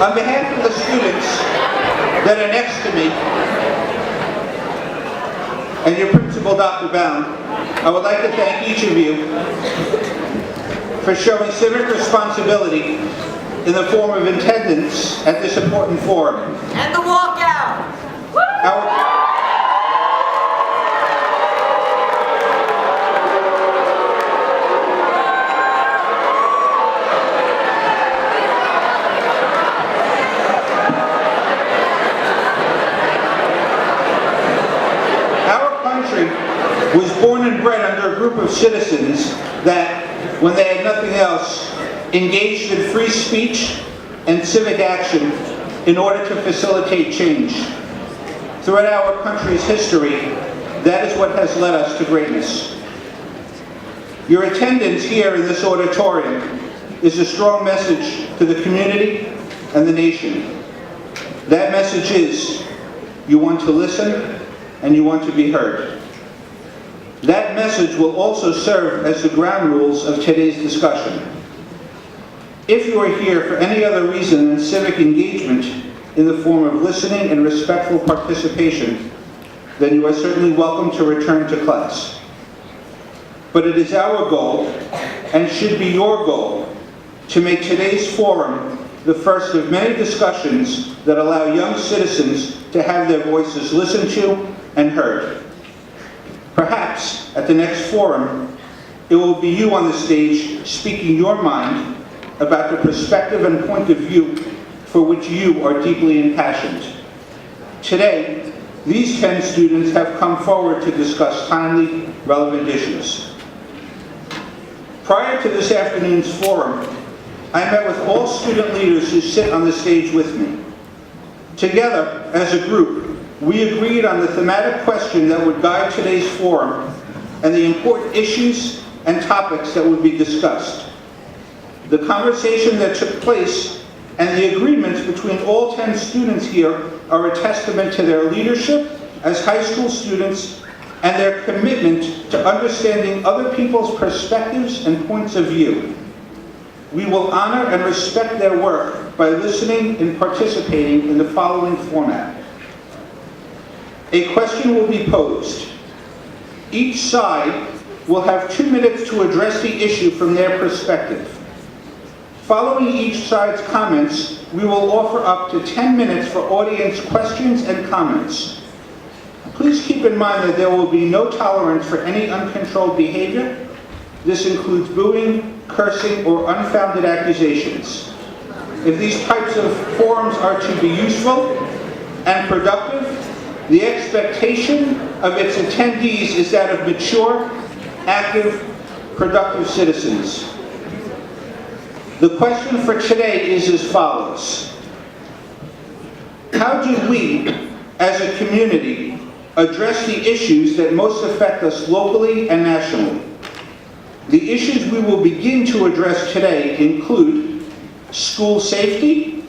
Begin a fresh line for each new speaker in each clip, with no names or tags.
On behalf of the students that are next to me, and your principal, Dr. Baum, I would like to thank each of you for showing civic responsibility in the form of attendance at this important forum.
And the walkout!
Was born and bred under a group of citizens that, when they had nothing else, engaged in free speech and civic action in order to facilitate change. Throughout our country's history, that is what has led us to greatness. Your attendance here in this auditorium is a strong message to the community and the nation. That message is, you want to listen and you want to be heard. That message will also serve as the ground rules of today's discussion. If you are here for any other reason than civic engagement in the form of listening and respectful participation, then you are certainly welcome to return to class. But it is our goal, and should be your goal, to make today's forum the first of many discussions that allow young citizens to have their voices listened to and heard. Perhaps, at the next forum, it will be you on the stage speaking your mind about the perspective and point of view for which you are deeply impassioned. Today, these 10 students have come forward to discuss timely, relevant issues. Prior to this afternoon's forum, I met with all student leaders who sit on the stage with me. Together, as a group, we agreed on the thematic question that would guide today's forum and the important issues and topics that would be discussed. The conversation that took place and the agreements between all 10 students here are a testament to their leadership as high school students and their commitment to understanding other people's perspectives and points of view. We will honor and respect their work by listening and participating in the following format. A question will be posed. Each side will have 2 minutes to address the issue from their perspective. Following each side's comments, we will offer up to 10 minutes for audience questions and comments. Please keep in mind that there will be no tolerance for any uncontrolled behavior. This includes booing, cursing, or unfounded accusations. If these types of forums are to be useful and productive, the expectation of its attendees is that of mature, active, productive citizens. The question for today is as follows. How do we, as a community, address the issues that most affect us locally and nationally? The issues we will begin to address today include school safety,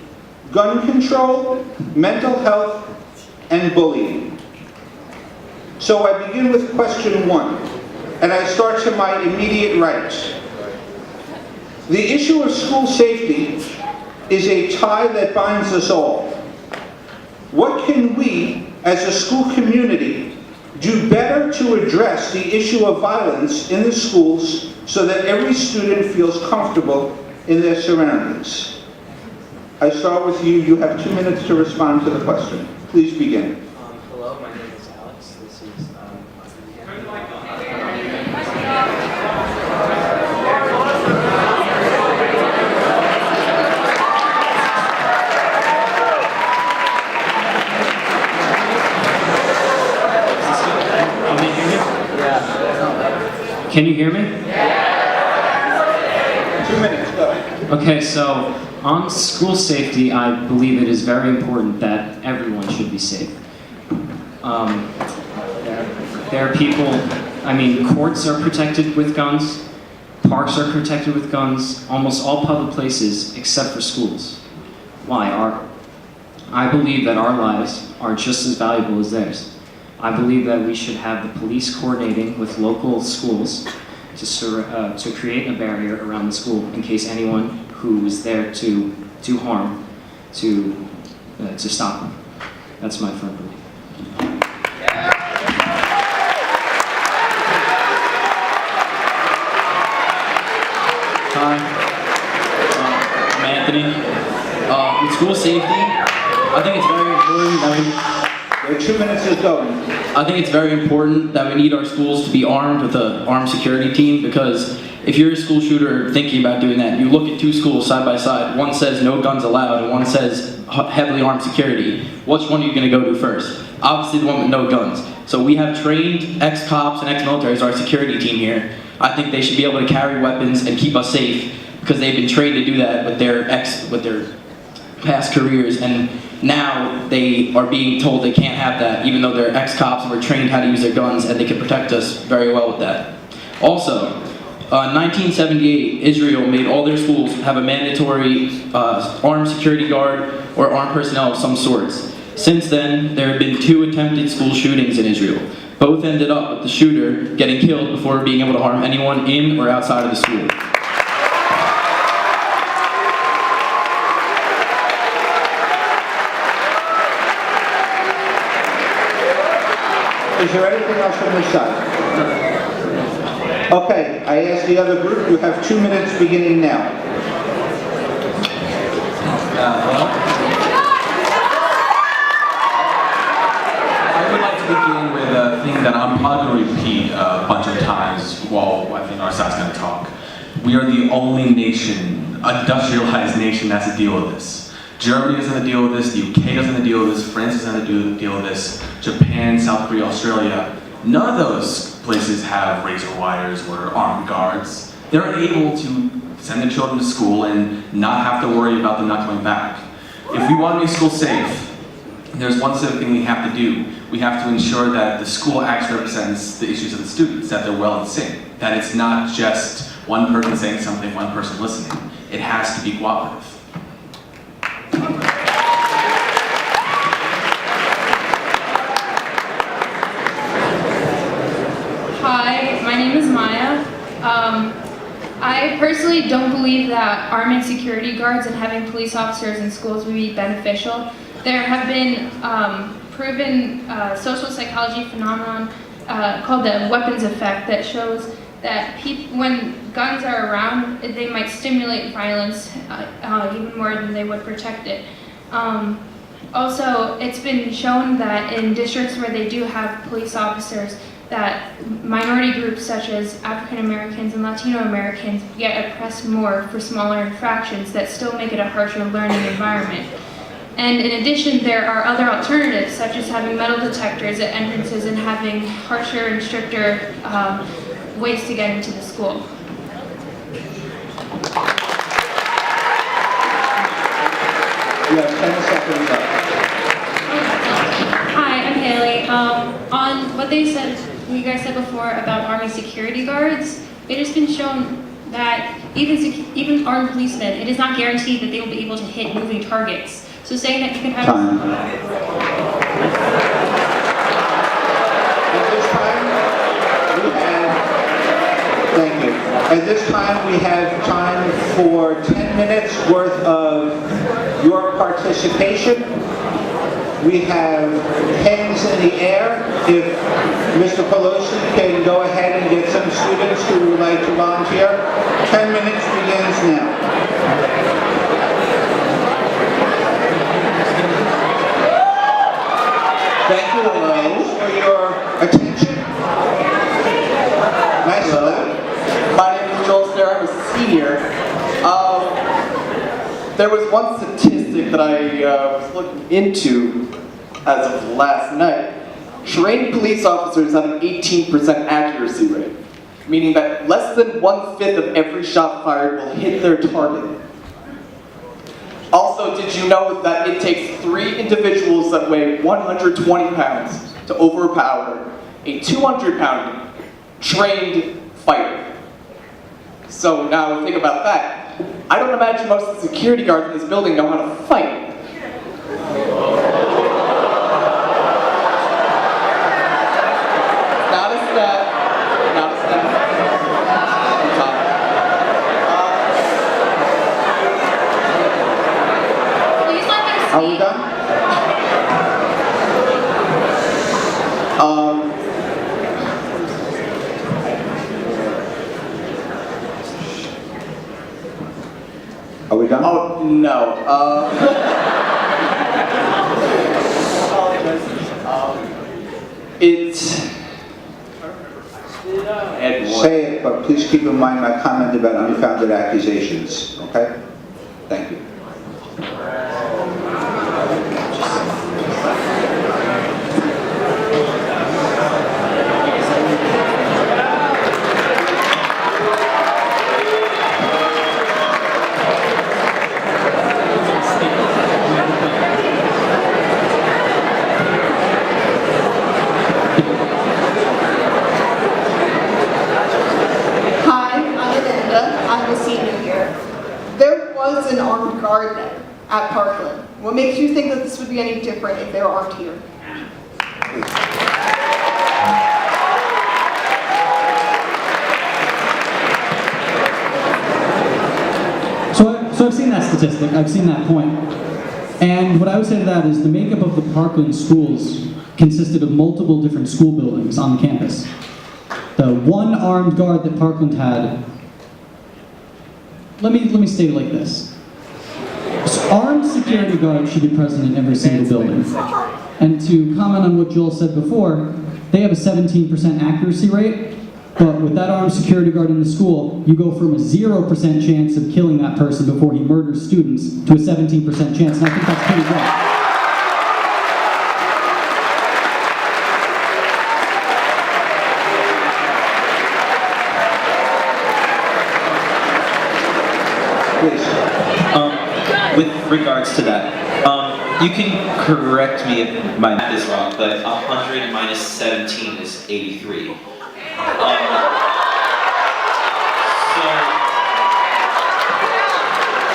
gun control, mental health, and bullying. So I begin with question 1, and I start to my immediate right. The issue of school safety is a tie that binds us all. What can we, as a school community, do better to address the issue of violence in the schools so that every student feels comfortable in their surroundings? I start with you. You have 2 minutes to respond to the question. Please begin.
Hello, my name is Alex. This is
Can you hear me?
2 minutes, go.
Okay, so on school safety, I believe it is very important that everyone should be safe. There are people, I mean, courts are protected with guns, parks are protected with guns, almost all public places except for schools. Why? I believe that our lives are just as valuable as theirs. I believe that we should have the police coordinating with local schools to create a barrier around the school in case anyone who is there to do harm to stop them. That's my firm belief.
Hi, I'm Anthony. With school safety, I think it's very important that
Your 2 minutes is going.
I think it's very important that we need our schools to be armed with an armed security team, because if you're a school shooter thinking about doing that, you look at two schools side by side. One says no guns allowed, and one says heavily armed security. Which one are you going to go to first? Obviously the one with no guns. So we have trained ex-cops and ex-military as our security team here. I think they should be able to carry weapons and keep us safe, because they've been trained to do that with their past careers, and now they are being told they can't have that, even though they're ex-cops and were trained how to use their guns, and they can protect us very well with that. Also, in 1978, Israel made all their schools have a mandatory armed security guard or armed personnel of some sorts. Since then, there have been 2 attempted school shootings in Israel. Both ended up with the shooter getting killed before being able to harm anyone in or outside of the school.
Is there anything else from this side? Okay, I ask the other group, you have 2 minutes beginning now.
I would like to begin with a thing that I'm probably going to repeat a bunch of times while I think our staff's going to talk. We are the only nation, industrialized nation, that's to deal with this. Germany doesn't deal with this, the UK doesn't deal with this, France doesn't deal with this, Japan, South Korea, Australia. None of those places have razor wires or armed guards. They're able to send their children to school and not have to worry about them not coming back. If we want to make school safe, there's one simple thing we have to do. We have to ensure that the school actually represents the issues of the students, that they're well in sync, that it's not just one person saying something, one person listening. It has to be cooperative.
Hi, my name is Maya. I personally don't believe that arming security guards and having police officers in schools would be beneficial. There have been proven social psychology phenomenon called the weapons effect that shows that when guns are around, they might stimulate violence even more than they would protect it. Also, it's been shown that in districts where they do have police officers, that minority groups such as African Americans and Latino Americans get oppressed more for smaller infractions that still make it a harsher learning environment. And in addition, there are other alternatives, such as having metal detectors at entrances and having harsher and stricter ways to get into the school.
You have 10 seconds left.
Hi, I'm Haley. On what you guys said before about arming security guards, it has been shown that even armed policemen, it is not guaranteed that they will be able to hit moving targets. So saying that you can have...
Time. At this time, we have time for 10 minutes worth of your participation. We have hands in the air. If Mr. Pelosi can go ahead and get some students who would like to volunteer. 10 minutes begins now. Thank you for your attention. Nice and loud.
My name is Joel Stair. I'm a senior. There was one statistic that I was looking into as of last night. Trained police officers have an 18% accuracy rate, meaning that less than 1/5 of every shot fired will hit their target. Also, did you know that it takes 3 individuals that weigh 120 pounds to overpower a 200-pound trained fighter? So now think about that. I don't imagine most of the security guards in this building know how to fight. Not a stat. Not a stat.
Please let
Are we done? Are we done?
Oh, no.
Say it, but please keep in mind my comment about unfounded accusations, okay? Thank you.
An armed guard there at Parkland. What makes you think that this would be any different if they were armed here?
So I've seen that statistic, I've seen that point. And what I would say to that is the makeup of the Parkland schools consisted of multiple different school buildings on the campus. The one armed guard that Parkland had, let me state it like this. Armed security guards should be present in every single building. And to comment on what Joel said before, they have a 17% accuracy rate, but with that armed security guard in the school, you go from a 0% chance of killing that person before he murders students to a 17% chance, and I think that's pretty good.
With regards to that, you can correct me if my math is wrong, but 100 minus 17 is 83. So,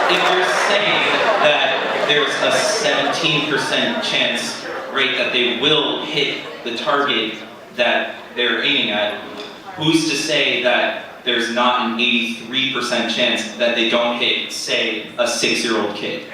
if you're saying that there's a 17% chance rate that they will hit the target that they're aiming at, who's to say that there's not an 83% chance that they don't hit, say, a 6-year-old kid?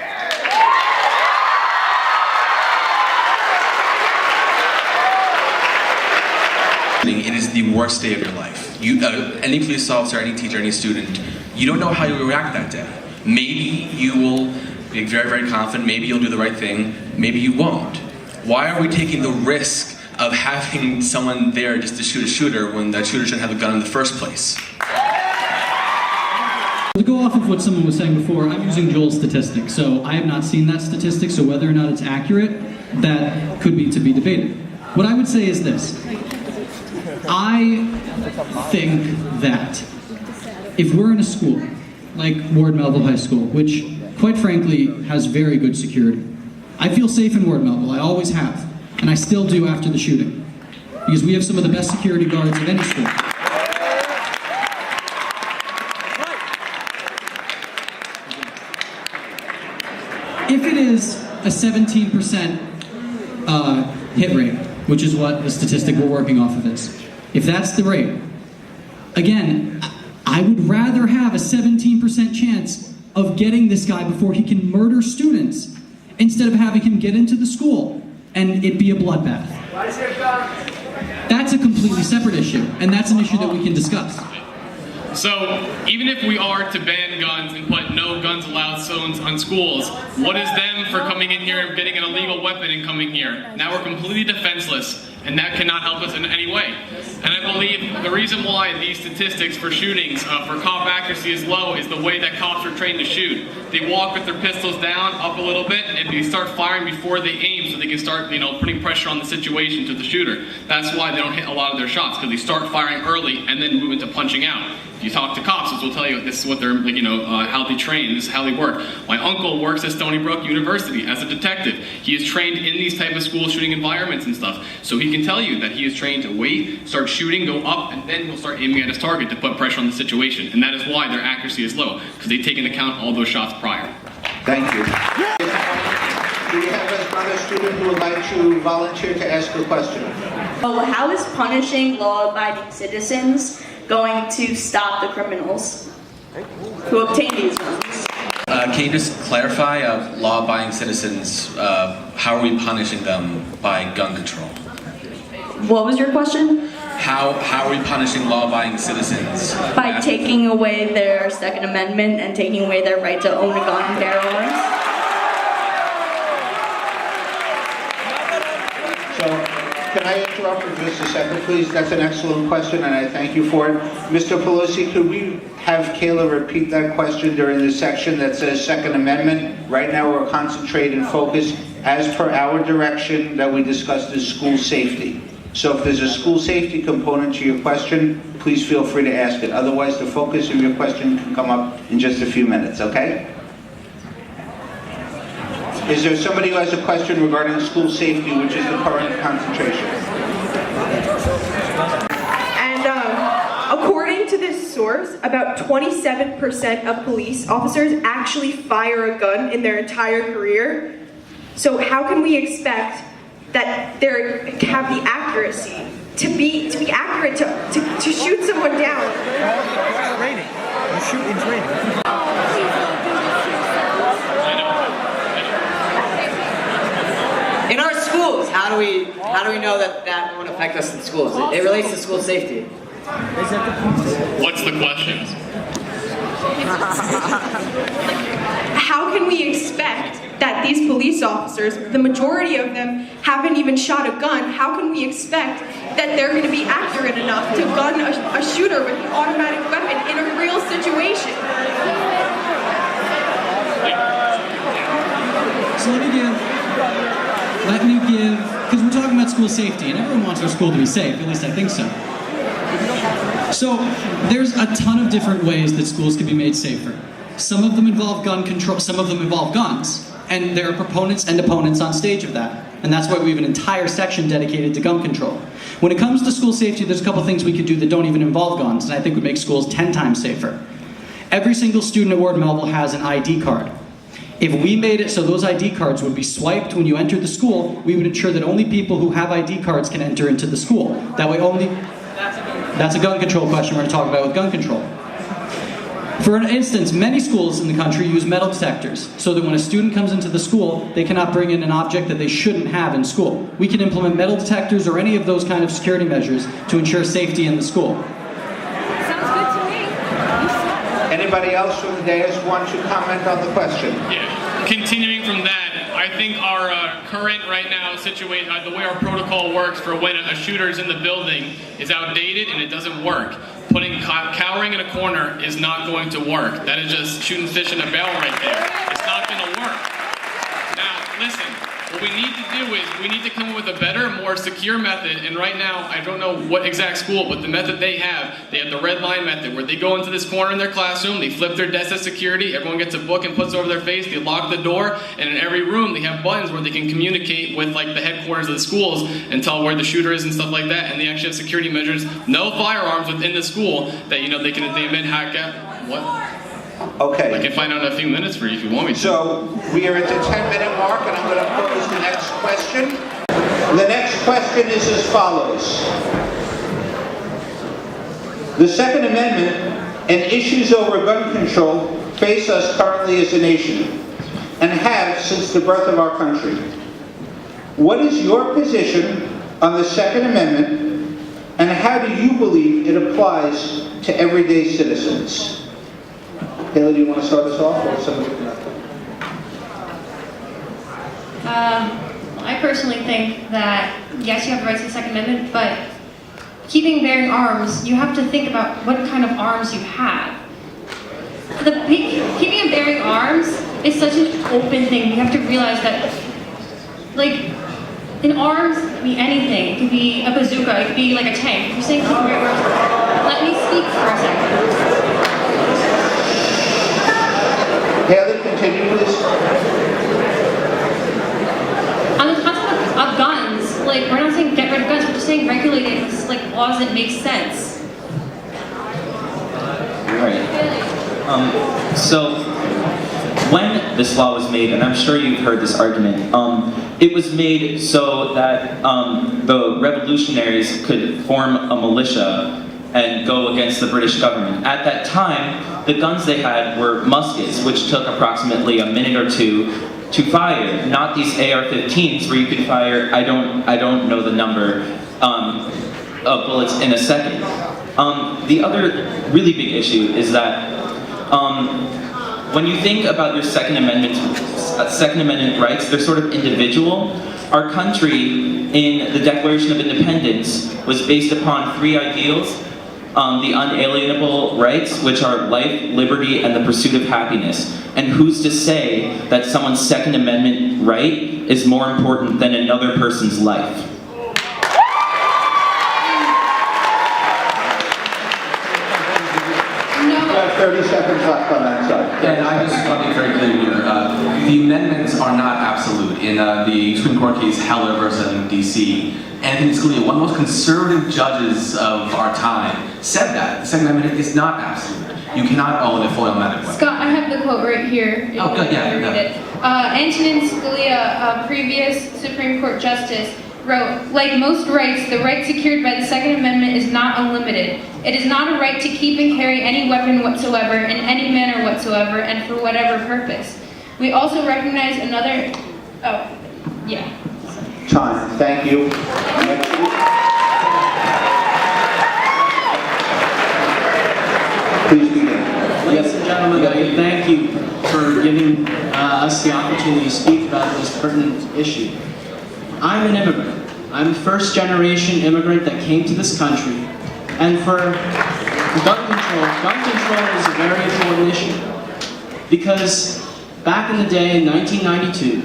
It is the worst day of your life. Any police officer, any teacher, any student, you don't know how you will react that day. Maybe you will be very, very confident, maybe you'll do the right thing, maybe you won't. Why are we taking the risk of having someone there just to shoot a shooter when that shooter shouldn't have a gun in the first place?
To go off of what someone was saying before, I'm using Joel's statistic, so I have not seen that statistic, so whether or not it's accurate, that could be to be debated. What I would say is this. I think that if we're in a school, like Ward Melville High School, which quite frankly has very good security, I feel safe in Ward Melville, I always have, and I still do after the shooting, because we have some of the best security guards of any school. If it is a 17% hit rate, which is what the statistic we're working off of is, if that's the rate, again, I would rather have a 17% chance of getting this guy before he can murder students instead of having him get into the school and it be a bloodbath. That's a completely separate issue, and that's an issue that we can discuss.
So, even if we are to ban guns and put no guns allowed zones on schools, what is them for coming in here and getting an illegal weapon and coming here? Now we're completely defenseless, and that cannot help us in any way. And I believe the reason why these statistics for shootings, for cop accuracy is low is the way that cops are trained to shoot. They walk with their pistols down, up a little bit, and they start firing before they aim so they can start, putting pressure on the situation to the shooter. That's why they don't hit a lot of their shots, because they start firing early and then move into punching out. If you talk to cops, this will tell you this is what they're, how they train, this is how they work. My uncle works at Stony Brook University as a detective. He is trained in these type of school shooting environments and stuff. So he can tell you that he is trained to wait, start shooting, go up, and then he'll start aiming at his target to put pressure on the situation. And that is why their accuracy is low, because they take into account all those shots prior.
Thank you. Do we have another student who would like to volunteer to ask a question?
Oh, how is punishing law-abiding citizens going to stop the criminals who obtain these guns?
Can you just clarify, law-abiding citizens, how are we punishing them by gun control?
What was your question?
How are we punishing law-abiding citizens?
By taking away their Second Amendment and taking away their right to own a gun and bear arms?
So, can I interrupt for just a second, please? That's an excellent question, and I thank you for it. Mr. Pelosi, could we have Kayla repeat that question during the section that says Second Amendment? Right now, we're concentrating and focused, as per our direction that we discussed, is school safety. So if there's a school safety component to your question, please feel free to ask it. Otherwise, the focus of your question can come up in just a few minutes, okay? Is there somebody who has a question regarding school safety, which is the current concentration?
And according to this source, about 27% of police officers actually fire a gun in their entire career. So how can we expect that they have the accuracy to be accurate to shoot someone down?
It's raining. You shoot in training.
In our schools, how do we know that won't affect us in schools? It relates to school safety.
What's the question?
How can we expect that these police officers, the majority of them haven't even shot a gun, how can we expect that they're going to be accurate enough to gun a shooter with an automatic weapon in a real situation?
So let me give, because we're talking about school safety, and everyone wants our school to be safe, at least I think so. So there's a ton of different ways that schools can be made safer. Some of them involve gun control, some of them involve guns. And there are proponents and opponents on stage of that. And that's why we have an entire section dedicated to gun control. When it comes to school safety, there's a couple things we could do that don't even involve guns, and I think would make schools 10 times safer. Every single student at Ward Melville has an ID card. If we made it so those ID cards would be swiped when you entered the school, we would ensure that only people who have ID cards can enter into the school. That way only... That's a gun control question we're going to talk about with gun control. For instance, many schools in the country use metal detectors, so that when a student comes into the school, they cannot bring in an object that they shouldn't have in school. We can implement metal detectors or any of those kind of security measures to ensure safety in the school.
Sounds good to me.
Anybody else from the dais want to comment on the question?
Yeah. Continuing from that, I think our current right now situation, the way our protocol works for when a shooter is in the building is outdated and it doesn't work. Cowering in a corner is not going to work. That is just shooting fish in a barrel right there. It's not going to work. Now, listen, what we need to do is we need to come up with a better, more secure method. And right now, I don't know what exact school, but the method they have the red line method, where they go into this corner in their classroom, they flip their desk at security, everyone gets a book and puts it over their face, they lock the door, and in every room they have buttons where they can communicate with like the headquarters of the schools and tell where the shooter is and stuff like that. And they actually have security measures, no firearms within the school that they can hack at. What?
Okay.
I can find out in a few minutes for you if you want me to.
So we are at the 10-minute mark, and I'm going to pose the next question. The next question is as follows. The Second Amendment and issues over gun control face us currently as a nation, and have since the birth of our country. What is your position on the Second Amendment, and how do you believe it applies to everyday citizens? Haley, do you want to start us off, or somebody can?
I personally think that, yes, you have the rights to the Second Amendment, but keeping bearing arms, you have to think about what kind of arms you have. Keeping and bearing arms is such an open thing. You have to realize that, like, in arms, it can be anything. It could be a bazooka, it could be like a tank. You're saying keep and bearing arms. Let me speak for a second.
Haley, continue, please.
On the concept of guns, like, we're not saying get rid of guns, we're just saying regulate it with, like, laws that make sense.
Right. So when this law was made, and I'm sure you've heard this argument, it was made so that the revolutionaries could form a militia and go against the British government. At that time, the guns they had were muskets, which took approximately a minute or two to fire, not these AR-15s where you could fire, I don't know the number, of bullets in a second. The other really big issue is that when you think about your Second Amendment rights, they're sort of individual. Our country, in the Declaration of Independence, was based upon 3 ideals. The unalienable rights, which are life, liberty, and the pursuit of happiness. And who's to say that someone's Second Amendment right is more important than another person's life?
You have 30 seconds left on that side.
And I just want to be very clear here. The amendments are not absolute. In the Supreme Court case Heller versus DC, Anthony Scalia, one of the most conservative judges of our time, said that the Second Amendment is not absolute. You cannot own a fully automatic weapon.
Scott, I have the quote right here.
Oh, good, yeah.
Read it. Antonin Scalia, previous Supreme Court Justice, wrote, "Like most rights, the right secured by the Second Amendment is not unlimited. It is not a right to keep and carry any weapon whatsoever, in any manner whatsoever, and for whatever purpose. We also recognize another..." Oh, yeah.
Time. Thank you. Next. Please begin.
Ladies and gentlemen, I thank you for giving us the opportunity to speak about this pertinent issue. I'm an immigrant. I'm a first-generation immigrant that came to this country, and for gun control is a very important issue. Because back in the day, in 1992,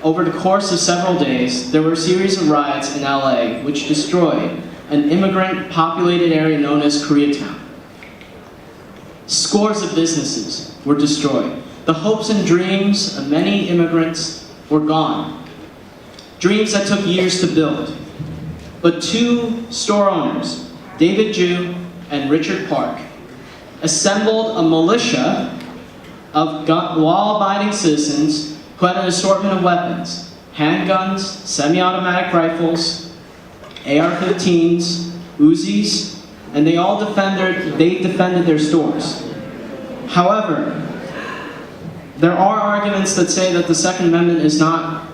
over the course of several days, there were a series of riots in LA which destroyed an immigrant-populated area known as Koreatown. Scores of businesses were destroyed. The hopes and dreams of many immigrants were gone. Dreams that took years to build. But 2 store owners, David Jew and Richard Park, assembled a militia of law-abiding citizens who had an assortment of weapons: handguns, semi-automatic rifles, AR-15s, Uzis, and they all defended their stores. However, there are arguments that say that the Second Amendment is not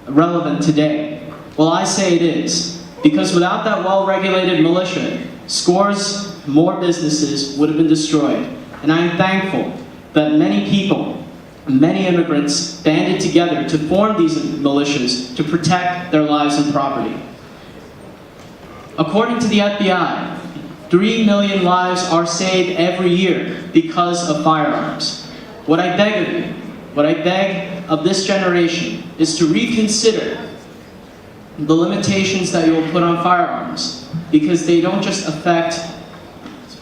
relevant today. Well, I say it is, because without that well-regulated militia, scores more businesses would have been destroyed. And I am thankful that many people, many immigrants banded together to form these militias to protect their lives and property. According to the FBI, 3 million lives are saved every year because of firearms. What I beg of you, what I beg of this generation, is to reconsider the limitations that you will put on firearms, because they don't just affect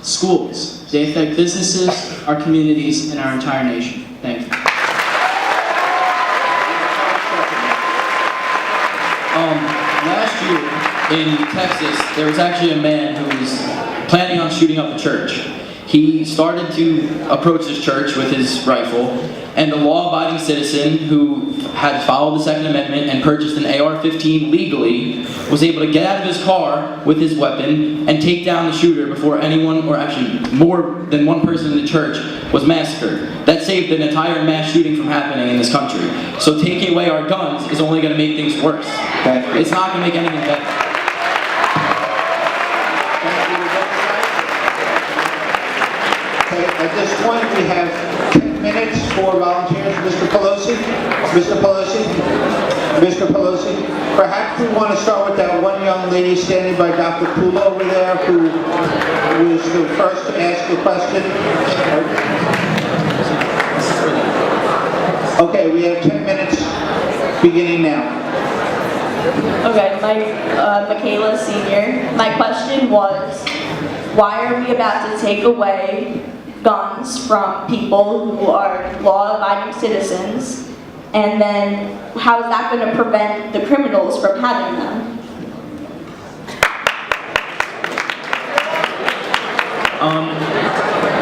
schools, they affect businesses, our communities, and our entire nation. Thank you.
Last year in Texas, there was actually a man who was planning on shooting up a church. He started to approach this church with his rifle, and a law-abiding citizen who had followed the Second Amendment and purchased an AR-15 legally was able to get out of his car with his weapon and take down the shooter before anyone, or actually more than one person in the church, was massacred. That saved an entire mass shooting from happening in this country. So taking away our guns is only going to make things worse. It's not going to make anything better.
At this point, we have 10 minutes for volunteers. Mr. Pelosi? Mr. Pelosi? Mr. Pelosi? Perhaps we want to start with that one young lady standing by Dr. Pula over there, who was the first to ask the question. Okay, we have 10 minutes beginning now.
Okay, Michaela Senior. My question was, why are we about to take away guns from people who are law-abiding citizens, and then how is that going to prevent the criminals from having them?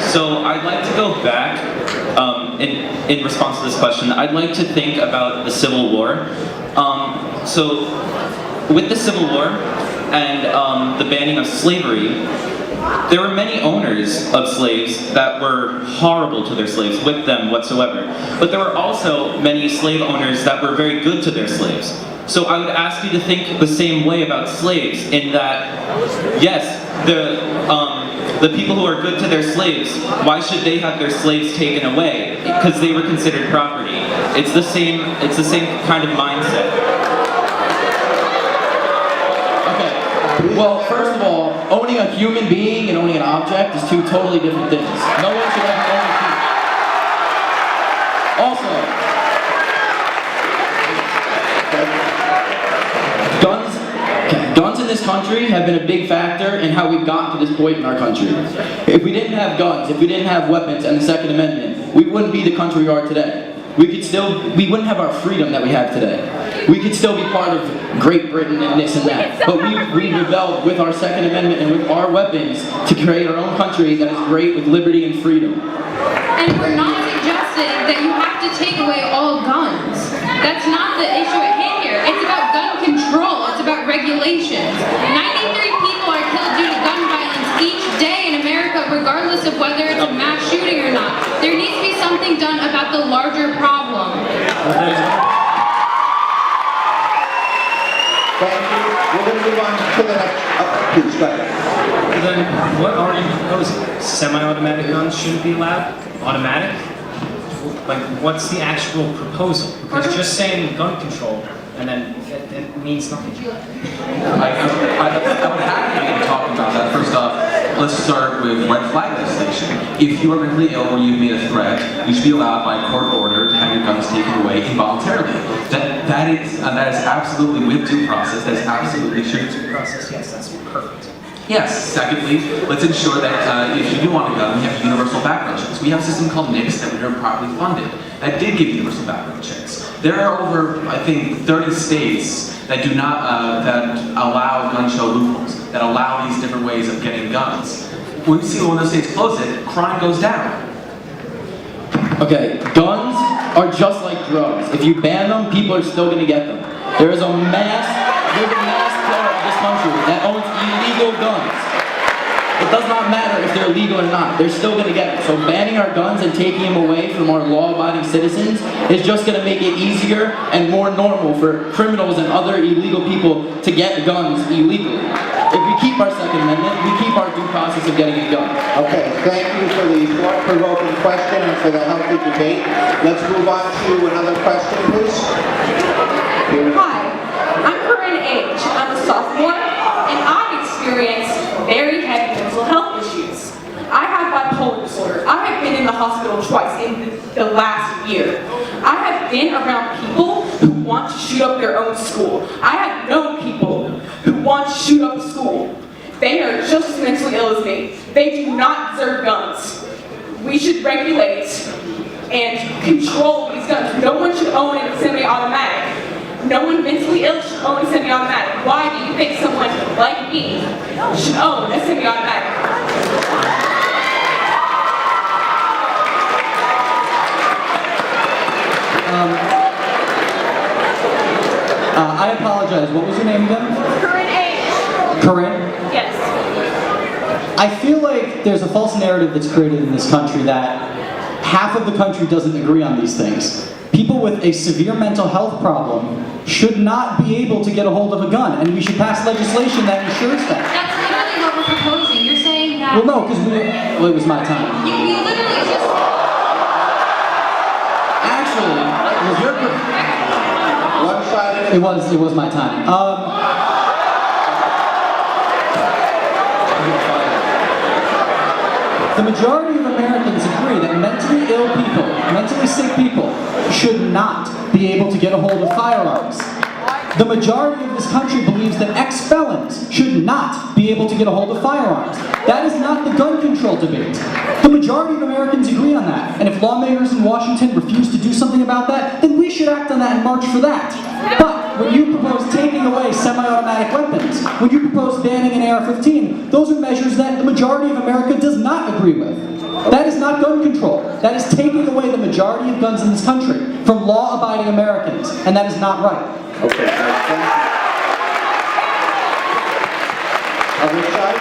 So I'd like to go back, in response to this question, I'd like to think about the Civil War. So with the Civil War and the banning of slavery, there were many owners of slaves that were horrible to their slaves, with them whatsoever. But there were also many slave owners that were very good to their slaves. So I would ask you to think the same way about slaves, in that, yes, the people who are good to their slaves, why should they have their slaves taken away? Because they were considered property. It's the same kind of mindset.
Okay. Well, first of all, owning a human being and owning an object is two totally different things. No one should ever own a human. Also, guns in this country have been a big factor in how we've gotten to this point in our country. If we didn't have guns, if we didn't have weapons and the Second Amendment, we wouldn't be the country we are today. We wouldn't have our freedom that we have today. We could still be part of Great Britain and this and that. But we rebelled with our Second Amendment and with our weapons to create our own country that is great with liberty and freedom.
And we're not suggesting that you have to take away all guns. That's not the issue at hand here. It's about gun control. It's about regulations. 93 people are killed due to gun violence each day in America, regardless of whether it's a mass shooting or not. There needs to be something done about the larger problem.
Thank you. We're going to move on to the next. Please, go ahead.
Then what are you proposing? Semi-automatic guns shouldn't be allowed? Automatic? Like, what's the actual proposal? Because just saying gun control, and then it means nothing.
I would happily talk about that. First off, let's start with red flag legislation. If you are mentally ill or you've made a threat, you should be allowed by court order to have your guns taken away involuntarily. That is absolutely with due process. That is absolutely should.
Due process, yes, that's perfect.
Yes. Secondly, let's ensure that if you do want a gun, we have universal background checks. We have a system called NICS that we are properly funded that did give universal background checks. There are over, I think, 30 states that do not that allow gun show loopholes, that allow these different ways of getting guns. When you see one of those states close it, crime goes down.
Okay, guns are just like drugs. If you ban them, people are still going to get them. There's a mass player of this country that owns illegal guns. It does not matter if they're legal or not. They're still going to get it. So banning our guns and taking them away from our law-abiding citizens is just going to make it easier and more normal for criminals and other illegal people to get guns illegally. If we keep our Second Amendment, we keep our due process of getting a gun.
Okay, thank you for the thought-provoking question and for the healthy debate. Let's move on to another question, please.
Hi, I'm Corinne H. I'm a sophomore, and I've experienced very heavy mental health issues. I have bipolar disorder. I have been in the hospital twice in the last year. I have been around people who want to shoot up their own school. I have known people who want to shoot up a school. They are just as mentally ill as me. They do not deserve guns. We should regulate and control these guns. No one should own a semi-automatic. No one mentally ill should own a semi-automatic. Why do you think someone like me should own a semi-automatic?
I apologize. What was your name again?
Corinne H.
Corinne?
Yes.
I feel like there's a false narrative that's created in this country that half of the country doesn't agree on these things. People with a severe mental health problem should not be able to get a hold of a gun, and we should pass legislation that ensures that.
That's literally what we're proposing. You're saying that...
Well, no, because it was my time.
You literally just...
Actually, it was your...
One-sided.
It was my time. The majority of Americans agree that mentally ill people, mentally sick people, should not be able to get a hold of firearms. The majority of this country believes that ex-felons should not be able to get a hold of firearms. That is not the gun control debate. The majority of Americans agree on that. And if lawmakers in Washington refuse to do something about that, then we should act on that and march for that. But when you propose taking away semi-automatic weapons, when you propose banning an AR-15, those are measures that the majority of America does not agree with. That is not gun control. That is taking away the majority of guns in this country from law-abiding Americans, and that is not right.
Okay, thank you. Other side?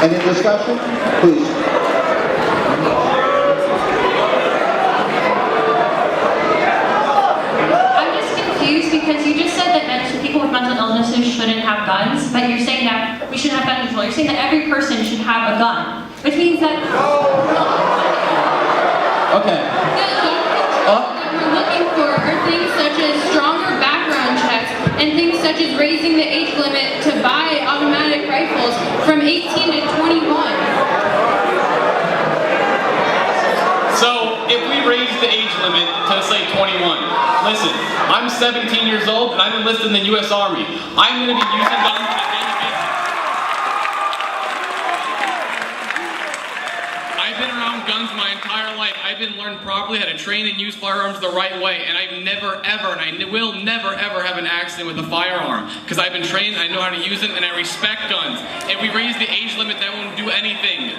Any discussion? Please.
I'm just confused because you just said that people with mental illnesses shouldn't have guns, but you're saying that we shouldn't have gun control. You're saying that every person should have a gun, which means that
Okay.
The gun control that we're looking for are things such as stronger background checks and things such as raising the age limit to buy automatic rifles from 18 to 21.
So, if we raise the age limit to say 21, listen, I'm 17 years old and I'm enlisted in the U.S. Army. I'm going to be using guns on a daily basis. I've been around guns my entire life. I've been learned properly how to train and use firearms the right way, and I've never ever, and I will never ever have an accident with a firearm, because I've been trained, I know how to use them, and I respect guns. If we raise the age limit, that won't do anything.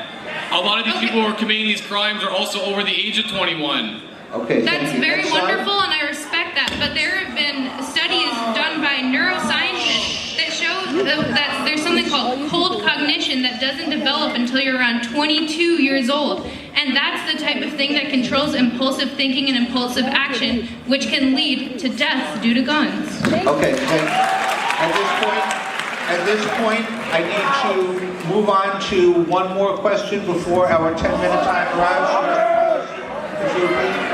A lot of these people who are committing these crimes are also over the age of 21.
Okay,
That's very wonderful, and I respect that. But there have been studies done by neuroscientists that show that there's something called cold cognition that doesn't develop until you're around 22 years old. And that's the type of thing that controls impulsive thinking and impulsive action, which can lead to death due to guns.
Okay, at this point, I need to move on to one more question before our 10-minute time arrives. If you would please.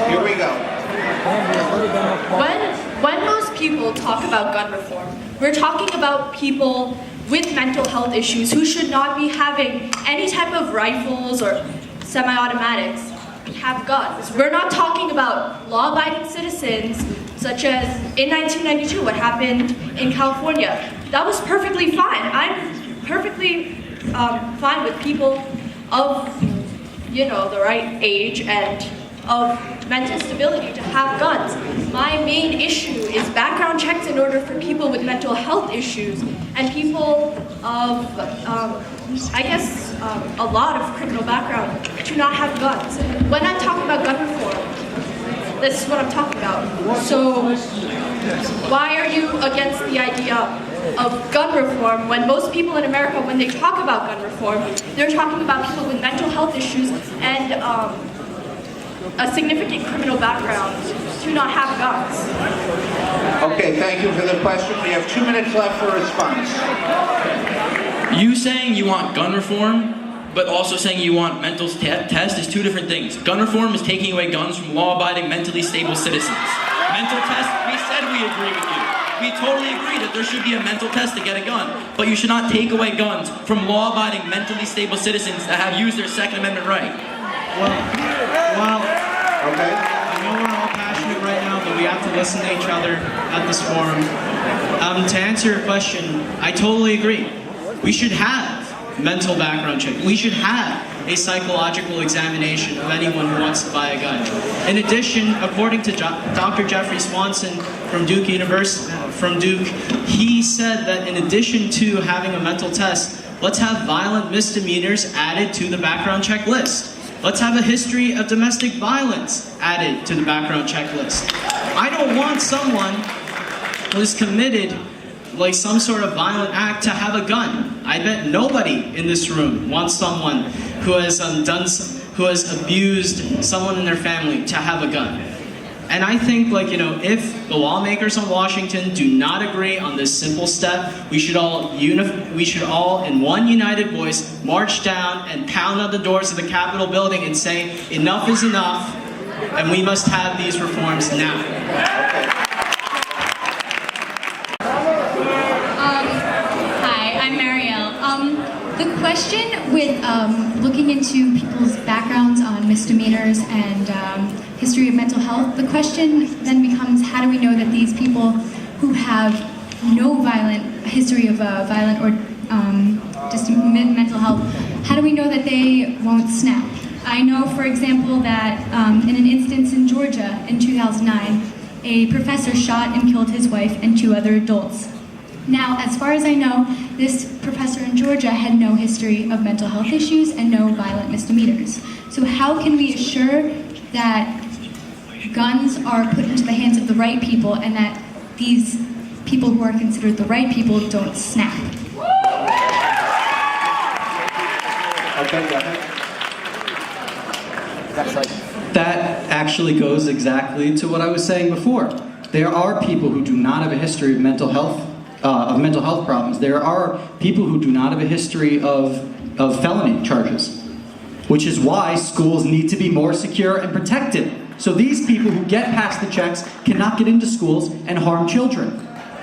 Here we go.
When most people talk about gun reform, we're talking about people with mental health issues who should not be having any type of rifles or semi-automatics have guns. We're not talking about law-abiding citizens such as in 1992, what happened in California. That was perfectly fine. I'm perfectly fine with people of, the right age and of mental stability to have guns. My main issue is background checks in order for people with mental health issues and people of, a lot of criminal background to not have guns. When I'm talking about gun reform, this is what I'm talking about. So why are you against the idea of gun reform when most people in America, when they talk about gun reform, they're talking about people with mental health issues and a significant criminal background to not have guns?
Okay, thank you for the question. We have 2 minutes left for response.
You saying you want gun reform, but also saying you want mental test is two different things. Gun reform is taking away guns from law-abiding, mentally stable citizens. Mental test, we said we agree with you. We totally agree that there should be a mental test to get a gun, but you should not take away guns from law-abiding, mentally stable citizens that have used their Second Amendment right.
Well,
okay.
I know we're all passionate right now, but we have to listen to each other at this forum. To answer your question, I totally agree. We should have mental background check. We should have a psychological examination of anyone who wants to buy a gun. In addition, according to Dr. Jeffrey Swanson from Duke University, he said that in addition to having a mental test, let's have violent misdemeanors added to the background check list. Let's have a history of domestic violence added to the background check list. I don't want someone who is committed like some sort of violent act to have a gun. I bet nobody in this room wants someone who has abused someone in their family to have a gun. And I think, if the lawmakers in Washington do not agree on this simple step, we should all in one united voice march down and pound on the doors of the Capitol building and say, enough is enough, and we must have these reforms now.
Hi, I'm Marielle. The question with looking into people's backgrounds on misdemeanors and history of mental health, the question then becomes, how do we know that these people who have no history of violent or just mental health, how do we know that they won't snap? I know, for example, that in an instance in Georgia in 2009, a professor shot and killed his wife and 2 other adults. Now, as far as I know, this professor in Georgia had no history of mental health issues and no violent misdemeanors. So how can we assure that guns are put into the hands of the right people and that these people who are considered the right people don't snap.
That actually goes exactly to what I was saying before. There are people who do not have a history of mental health problems. There are people who do not have a history of felony charges, which is why schools need to be more secure and protected. So these people who get past the checks cannot get into schools and harm children.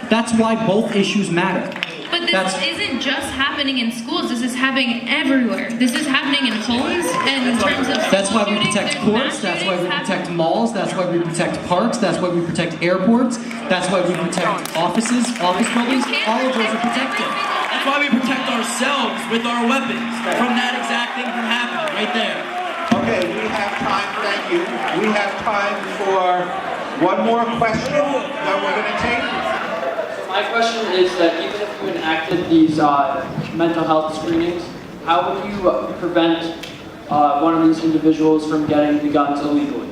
That's why both issues matter.
But this isn't just happening in schools, this is happening everywhere. This is happening in homes and in terms of
That's why we protect courts, that's why we protect malls, that's why we protect parks, that's why we protect airports, that's why we protect offices, office buildings, all of those are protected.
That's why we protect ourselves with our weapons from that exact thing from happening, right there.
Okay, we have time, thank you. We have time for one more question that we're going to take.
My question is that even if you enacted these mental health screenings, how would you prevent one of these individuals from getting the guns illegally?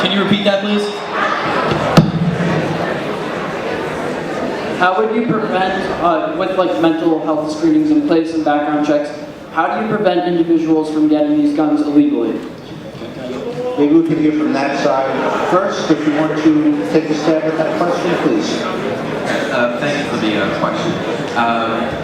Can you repeat that, please?
How would you prevent, with like mental health screenings in place and background checks, how do you prevent individuals from getting these guns illegally?
Maybe we can hear from that side first. If you want to take a stab at that question, please.
Thank you for the question.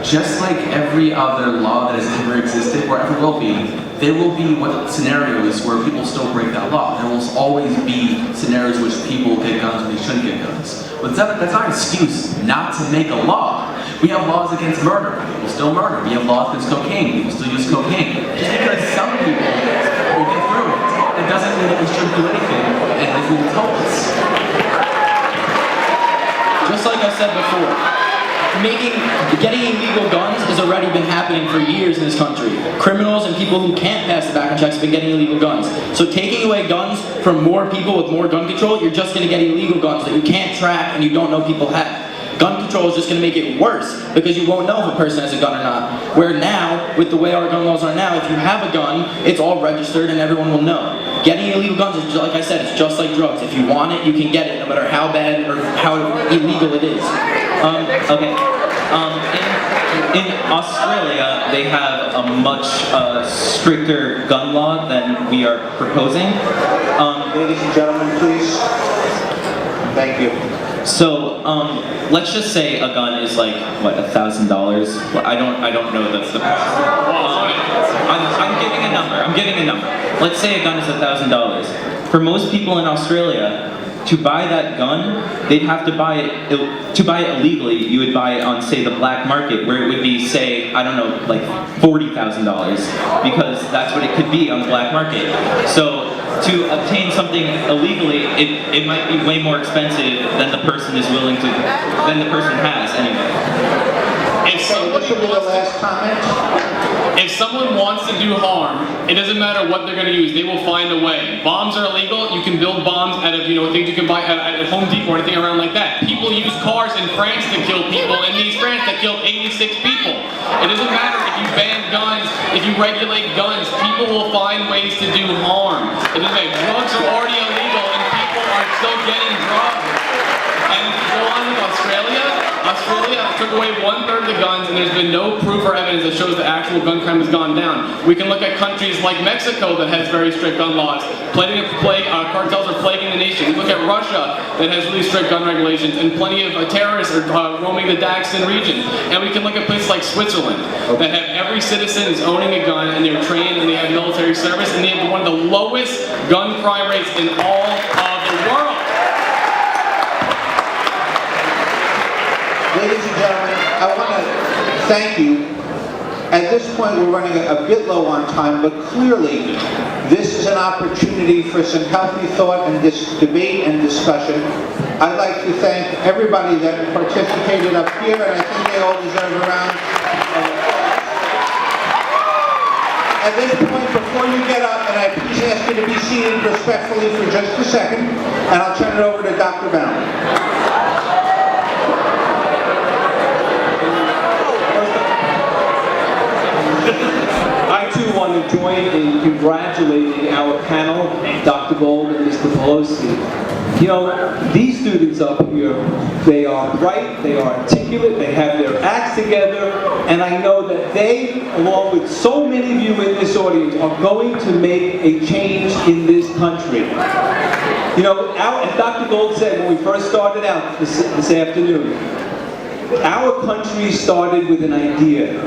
Just like every other law that has ever existed, or ever will be, there will be scenarios where people still break that law. There will always be scenarios in which people get guns when they shouldn't get guns. But that's not an excuse not to make a law. We have laws against murder. People still murder. We have laws against cocaine. People still use cocaine. Just because some people will get through it, it doesn't mean that we shouldn't do anything, and it will help us.
Just like I said before, getting illegal guns has already been happening for years in this country. Criminals and people who can't pass the background checks have been getting illegal guns. So taking away guns from more people with more gun control, you're just going to get illegal guns that you can't track and you don't know people have. Gun control is just going to make it worse because you won't know if a person has a gun or not. Where now, with the way our gun laws are now, if you have a gun, it's all registered and everyone will know. Getting illegal guns is, like I said, it's just like drugs. If you want it, you can get it, no matter how bad or how illegal it is.
In Australia, they have a much stricter gun law than we are proposing.
Ladies and gentlemen, please. Thank you.
So, let's just say a gun is like, what, $1,000? Well, I don't know the price. I'm giving a number. Let's say a gun is $1,000. For most people in Australia, to buy that gun, they'd have to buy it, to buy it illegally, you would buy it on, say, the black market, where it would be, say, I don't know, like $40,000, because that's what it could be on the black market. So, to obtain something illegally, it might be way more expensive than the person is willing to, than the person has anyway.
If someone wants to do harm, it doesn't matter what they're going to use. They will find a way. Bombs are illegal. You can build bombs out of, things you can buy at Home Depot or anything around like that. People use cars in France to kill people, and these France that killed 86 people. It doesn't matter if you ban guns, if you regulate guns. People will find ways to do harm. It doesn't matter. Drugs are already illegal, and people are still getting drugs. And go on with Australia. Australia took away 1/3 of the guns, and there's been no proof or evidence that shows the actual gun crime has gone down. We can look at countries like Mexico that has very strict gun laws. Cartels are plaguing the nation. We look at Russia that has really strict gun regulations, and plenty of terrorists are roaming the Dagestan region. And we can look at places like Switzerland that have every citizen is owning a gun, and they're trained, and they have military service, and they have one of the lowest gun crime rates in all of the world.
Ladies and gentlemen, I want to thank you. At this point, we're running a bit low on time, but clearly, this is an opportunity for some healthy thought and debate and discussion. I'd like to thank everybody that participated up here, and I think they all deserve a round of applause. At this point, before you get up, and I please ask you to be seated respectfully for just a second, and I'll turn it over to Dr. Baum.
join in congratulating our panel, Dr. Baum and Mr. Pelosi. You know, these students up here, they are bright, they are articulate, they have their acts together, and I know that they, along with so many of you in this audience, are going to make a change in this country. You know, as Dr. Gold said when we first started out this afternoon, our country started with an idea.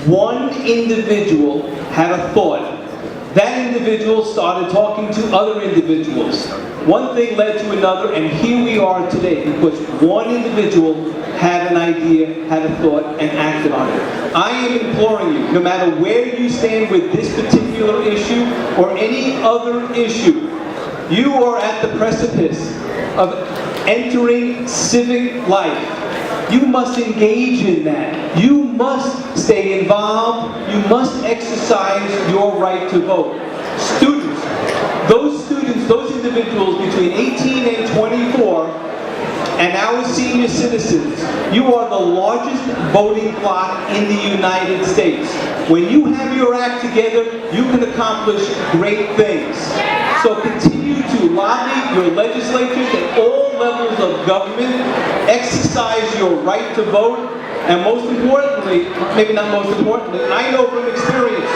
One individual had a thought. That individual started talking to other individuals. One thing led to another, and here we are today because one individual had an idea, had a thought, and acted on it. I am imploring you, no matter where you stand with this particular issue or any other issue, you are at the precipice of entering civic life. You must engage in that. You must stay involved. You must exercise your right to vote. Students, those individuals between 18 and 24, and our senior citizens, you are the largest voting bloc in the United States. When you have your act together, you can accomplish great things. So continue to lobby your legislatures at all levels of government, exercise your right to vote, and most importantly, maybe not most importantly, I know from experience,